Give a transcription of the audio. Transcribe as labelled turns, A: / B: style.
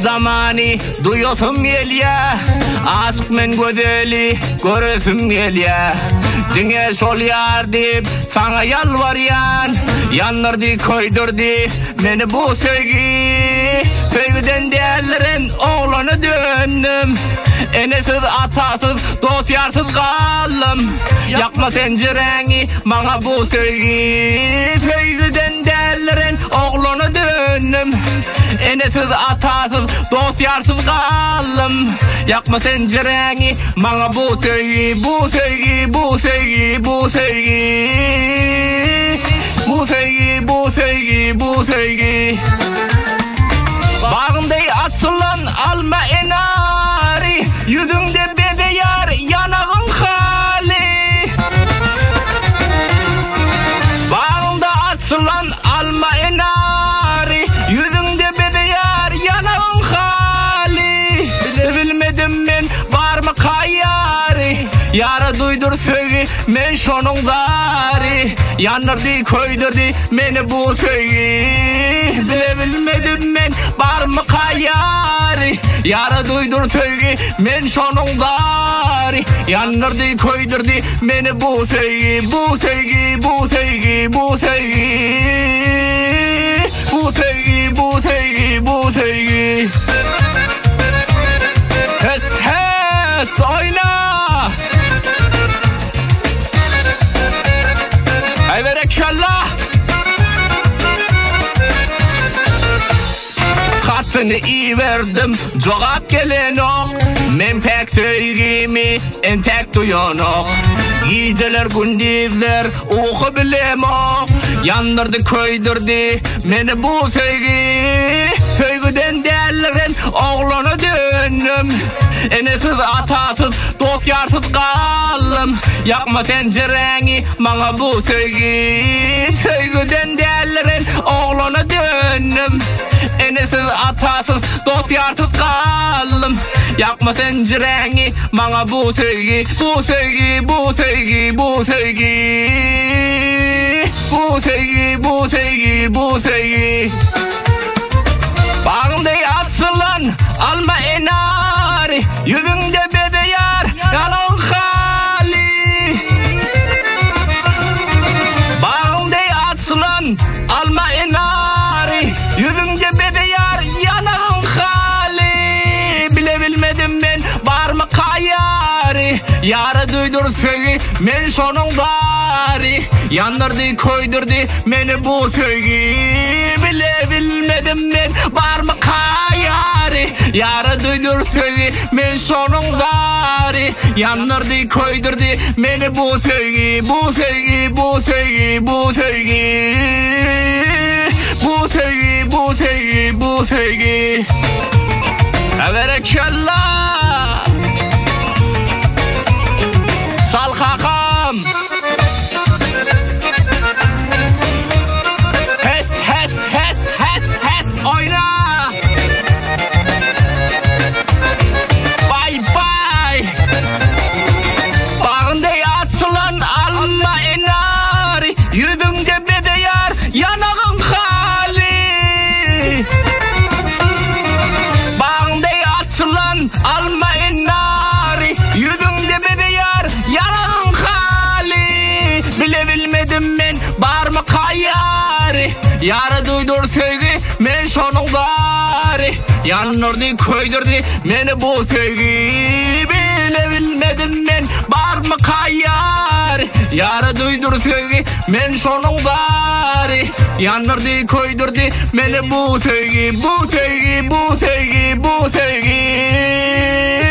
A: zamani duyosum gelye, aşk men gözeli göresim gelye. Dine şol yar dip sana yalvaryan, yanlardı koydurdu meni bu sevgi. Sevgiden değerlerin oğlanı döndüm, enesiz atasız dost yarsız kaldım. Yakma tencereni bana bu sevgi. Sevgiden değerlerin oğlanı döndüm, enesiz atasız dost yarsız kaldım. Yakma tencereni bana bu sevgi. Bu sevgi, bu sevgi, bu sevgi. Bu sevgi, bu sevgi, bu sevgi. Bağımday açılan alma enari, yüzünde bedeyar yanağın hali. Bağımda açılan alma enari, yüzünde bedeyar yanağın hali. Bilmedim ben var mı kayari, yara duydur söyledi men şonun zari. Yanırdı koydurdu meni bu sevgi. Bilmedim ben var mı kayari, yara duydur söyledi men şonun zari. Yanırdı koydurdu meni bu sevgi. Bu sevgi, bu sevgi, bu sevgi. Bu sevgi, bu sevgi, bu sevgi. Hes hes oyna. Ayverek şallah. Katını iyi verdim, cevap gelen ok. Men pek sevgimi en tek duyan ok. Geceler gündüzler oku bilem ok. Yandırdı koydurdu meni bu sevgi. Sevgiden değerlerin oğlanı döndüm, enesiz atasız dost yarsız kaldım. Yakma tencereni bana bu sevgi. Sevgiden değerlerin oğlanı döndüm, enesiz atasız dost yarsız kaldım. Yakma tencereni bana bu sevgi. Bu sevgi, bu sevgi, bu sevgi. Bu sevgi, bu sevgi, bu sevgi. Bağımda açılan alma enari, yüzünde bedeyar yanağın hali. Bağımda açılan alma enari, yüzünde bedeyar yanağın hali. Bilmedim ben var mı kayari, yara duydur sevgi men şonun bari. Yanırdı koydurdu meni bu sevgi. Bilmedim ben var mı kayari, yara duydur sevgi men şonun bari. Yanırdı koydurdu meni bu sevgi. Bu sevgi, bu sevgi, bu sevgi. Bu sevgi, bu sevgi, bu sevgi. Everekallah. Sal kakam. Hes hes hes hes hes oyna. Bye bye. Bağında açılan alma enari, yüzünde bedeyar yanağın hali. Bağında açılan alma enari, yüzünde bedeyar yanağın hali. Bilmedim ben var mı kayari, yara duydur sevgi men şonun gari. Yanırdı koydurdu meni bu sevgi. Bilmedim ben var mı kayari, yara duydur sevgi men şonun gari. Yanırdı koydurdu meni bu sevgi. Bu sevgi, bu sevgi, bu sevgi.